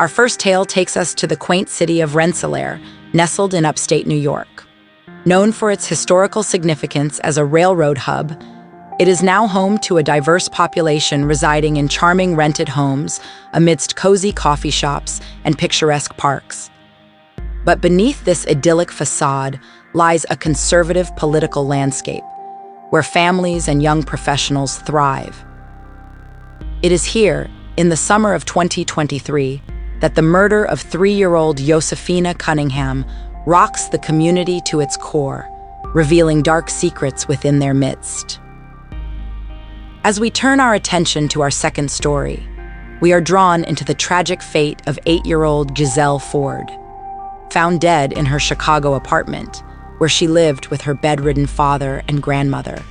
Our first tale takes us to the quaint city of Rensselaer, nestled in upstate New York. Known for its historical significance as a railroad hub, it is now home to a diverse population residing in charming rented homes amidst cozy coffee shops and picturesque parks. But beneath this idyllic facade lies a conservative political landscape, where families and young professionals thrive. It is here, in the summer of 2023, that the murder of 3-year-old Josefina Cunningham rocks the community to its core, revealing dark secrets within their midst. As we turn our attention to our second story, we are drawn into the tragic fate of 8-year-old Gizzell Ford. Found dead in her Chicago apartment, where she lived with her bedridden father and grandmother,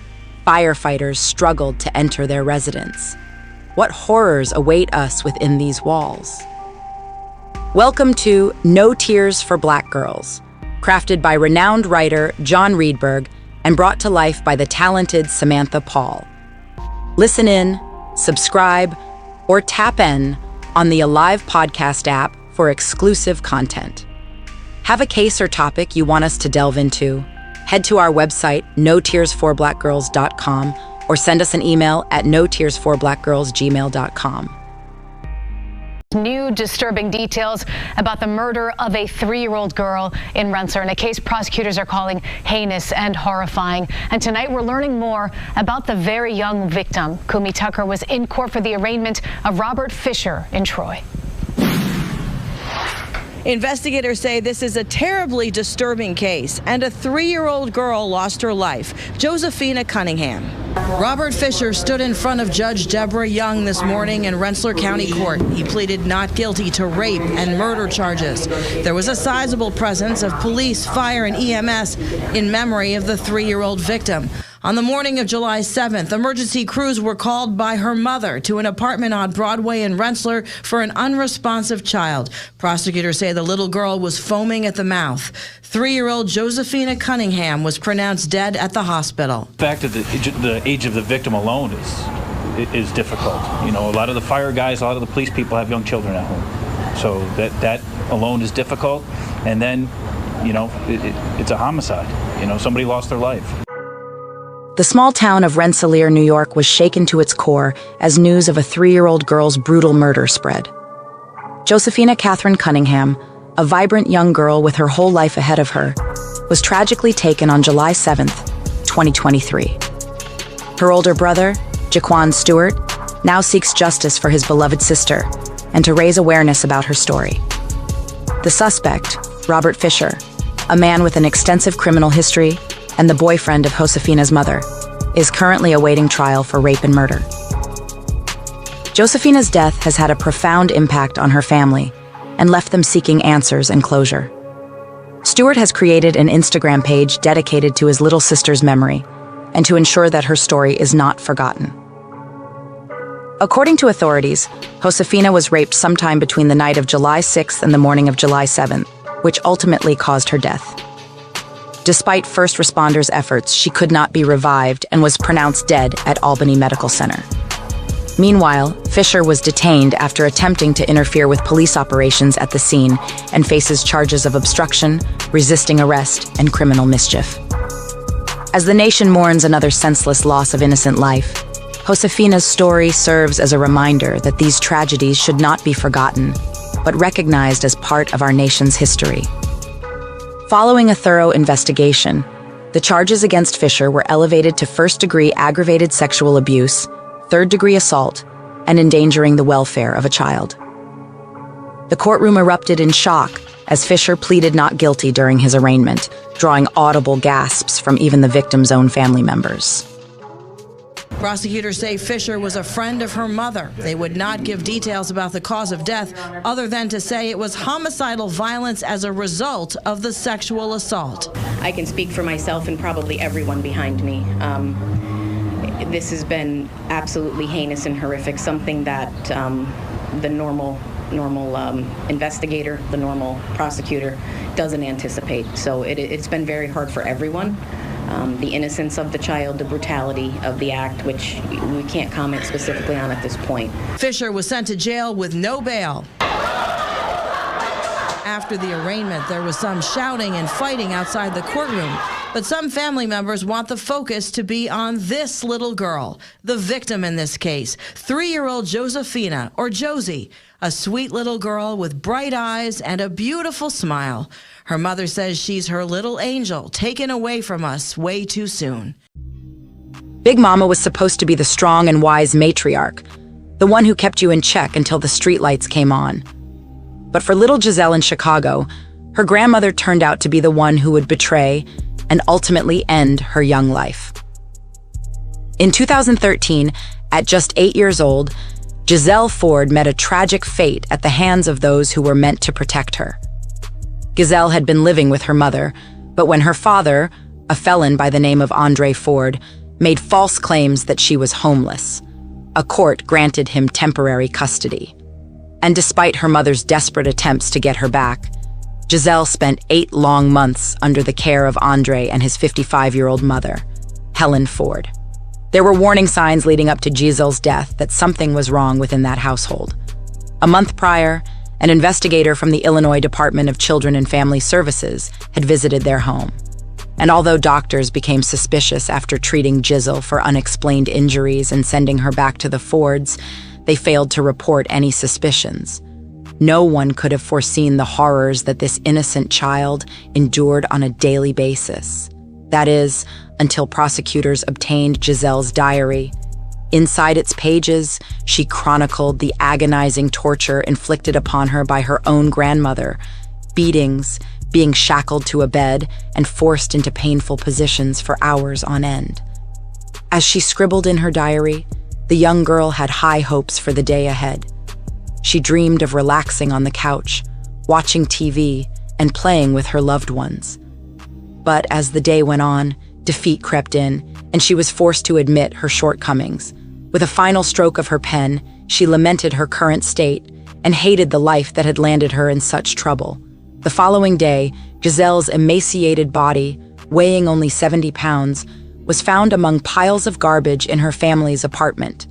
firefighters struggled to enter their residence. What horrors await us within these walls? Welcome to No Tears for Black Girls, crafted by renowned writer John Reedberg and brought to life by the talented Samantha Paul. Listen in, subscribe, or tap in on the Alive podcast app for exclusive content. Have a case or topic you want us to delve into? Head to our website, notearsforblackgirls.com, or send us an email at notearsforblackgirls@gmail.com. New disturbing details about the murder of a 3-year-old girl in Rensselaer, in a case prosecutors are calling heinous and horrifying. And tonight we're learning more about the very young victim. Kumi Tucker was in court for the arraignment of Robert Fisher in Troy. Investigators say this is a terribly disturbing case, and a 3-year-old girl lost her life, Josefina Cunningham. Robert Fisher stood in front of Judge Deborah Young this morning in Rensselaer County Court. He pleaded not guilty to rape and murder charges. There was a sizable presence of police, fire, and EMS in memory of the 3-year-old victim. On the morning of July 7th, emergency crews were called by her mother to an apartment on Broadway in Rensselaer for an unresponsive child. Prosecutors say the little girl was foaming at the mouth. 3-year-old Josefina Cunningham was pronounced dead at the hospital. The fact that the age of the victim alone is difficult. You know, a lot of the fire guys, a lot of the police people have young children at home. So that alone is difficult. And then, you know, it's a homicide. You know, somebody lost their life. The small town of Rensselaer, New York was shaken to its core as news of a 3-year-old girl's brutal murder spread. Josefina Catherine Cunningham, a vibrant young girl with her whole life ahead of her, was tragically taken on July 7th, 2023. Her older brother, Jaquan Stewart, now seeks justice for his beloved sister and to raise awareness about her story. The suspect, Robert Fisher, a man with an extensive criminal history and the boyfriend of Josefina's mother, is currently awaiting trial for rape and murder. Josefina's death has had a profound impact on her family and left them seeking answers and closure. Stewart has created an Instagram page dedicated to his little sister's memory and to ensure that her story is not forgotten. According to authorities, Josefina was raped sometime between the night of July 6th and the morning of July 7th, which ultimately caused her death. Despite first responders' efforts, she could not be revived and was pronounced dead at Albany Medical Center. Meanwhile, Fisher was detained after attempting to interfere with police operations at the scene and faces charges of obstruction, resisting arrest, and criminal mischief. As the nation mourns another senseless loss of innocent life, Josefina's story serves as a reminder that these tragedies should not be forgotten, but recognized as part of our nation's history. Following a thorough investigation, the charges against Fisher were elevated to first-degree aggravated sexual abuse, third-degree assault, and endangering the welfare of a child. The courtroom erupted in shock as Fisher pleaded not guilty during his arraignment, drawing audible gasps from even the victim's own family members. Prosecutors say Fisher was a friend of her mother. They would not give details about the cause of death other than to say it was homicidal violence as a result of the sexual assault. I can speak for myself and probably everyone behind me. This has been absolutely heinous and horrific, something that the normal investigator, the normal prosecutor doesn't anticipate. So it's been very hard for everyone. The innocence of the child, the brutality of the act, which we can't comment specifically on at this point. Fisher was sent to jail with no bail. After the arraignment, there was some shouting and fighting outside the courtroom, but some family members want the focus to be on this little girl, the victim in this case, 3-year-old Josefina, or Josie, a sweet little girl with bright eyes and a beautiful smile. Her mother says she's her little angel, taken away from us way too soon. Big Mama was supposed to be the strong and wise matriarch, the one who kept you in check until the streetlights came on. But for little Gizzell in Chicago, her grandmother turned out to be the one who would betray and ultimately end her young life. In 2013, at just 8 years old, Gizzell Ford met a tragic fate at the hands of those who were meant to protect her. Gizzell had been living with her mother, but when her father, a felon by the name of Andre Ford, made false claims that she was homeless, a court granted him temporary custody. And despite her mother's desperate attempts to get her back, Gizzell spent 8 long months under the care of Andre and his 55-year-old mother, Helen Ford. There were warning signs leading up to Gizzell's death that something was wrong within that household. A month prior, an investigator from the Illinois Department of Children and Family Services had visited their home. And although doctors became suspicious after treating Gizzell for unexplained injuries and sending her back to the Fords, they failed to report any suspicions. No one could have foreseen the horrors that this innocent child endured on a daily basis. That is, until prosecutors obtained Gizzell's diary. Inside its pages, she chronicled the agonizing torture inflicted upon her by her own grandmother, beatings, being shackled to a bed, and forced into painful positions for hours on end. As she scribbled in her diary, the young girl had high hopes for the day ahead. She dreamed of relaxing on the couch, watching TV, and playing with her loved ones. But as the day went on, defeat crept in, and she was forced to admit her shortcomings. With a final stroke of her pen, she lamented her current state and hated the life that had landed her in such trouble. The following day, Gizzell's emaciated body, weighing only 70 pounds, was found among piles of garbage in her family's apartment.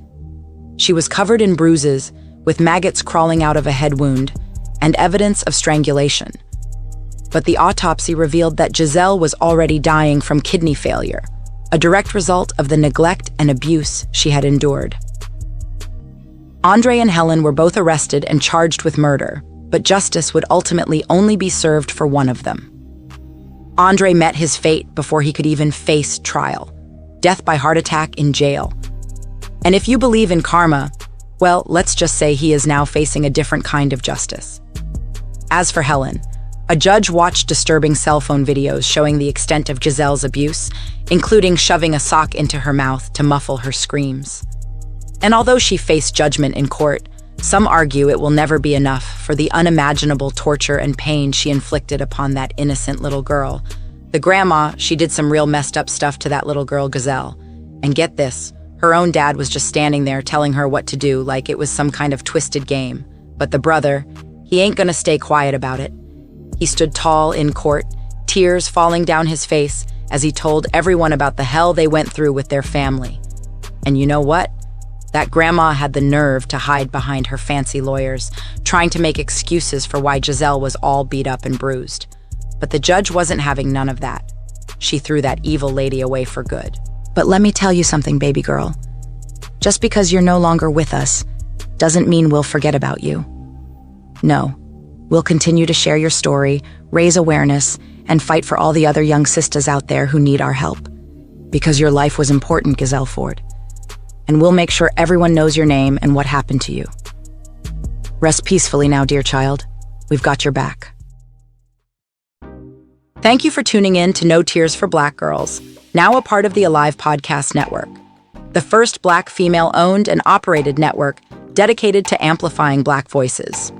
She was covered in bruises, with maggots crawling out of a head wound, and evidence of strangulation. But the autopsy revealed that Gizzell was already dying from kidney failure, a direct result of the neglect and abuse she had endured. Andre and Helen were both arrested and charged with murder, but justice would ultimately only be served for one of them. Andre met his fate before he could even face trial: death by heart attack in jail. And if you believe in karma, well, let's just say he is now facing a different kind of justice. As for Helen, a judge watched disturbing cell phone videos showing the extent of Gizzell's abuse, including shoving a sock into her mouth to muffle her screams. And although she faced judgment in court, some argue it will never be enough for the unimaginable torture and pain she inflicted upon that innocent little girl. The grandma, she did some real messed up stuff to that little girl, Gizzell. And get this, her own dad was just standing there telling her what to do like it was some kind of twisted game. But the brother, he ain't gonna stay quiet about it. He stood tall in court, tears falling down his face as he told everyone about the hell they went through with their family. And you know what? That grandma had the nerve to hide behind her fancy lawyers, trying to make excuses for why Gizzell was all beat up and bruised. But the judge wasn't having none of that. She threw that evil lady away for good. But let me tell you something, baby girl. Just because you're no longer with us doesn't mean we'll forget about you. No, we'll continue to share your story, raise awareness, and fight for all the other young sisters out there who need our help. Because your life was important, Gizzell Ford. And we'll make sure everyone knows your name and what happened to you. Rest peacefully now, dear child. We've got your back. Thank you for tuning in to No Tears for Black Girls, now a part of the Alive Podcast Network, the first Black female-owned and operated network dedicated to amplifying Black voices.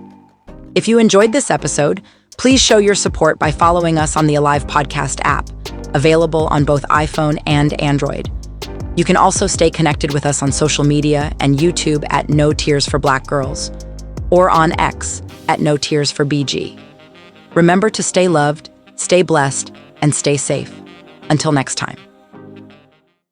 If you enjoyed this episode, please show your support by following us on the Alive Podcast app, available on both iPhone and Android. You can also stay connected with us on social media and YouTube at No Tears for Black Girls, or on X at No Tears for BG. Remember to stay loved, stay blessed, and stay safe. Until next time.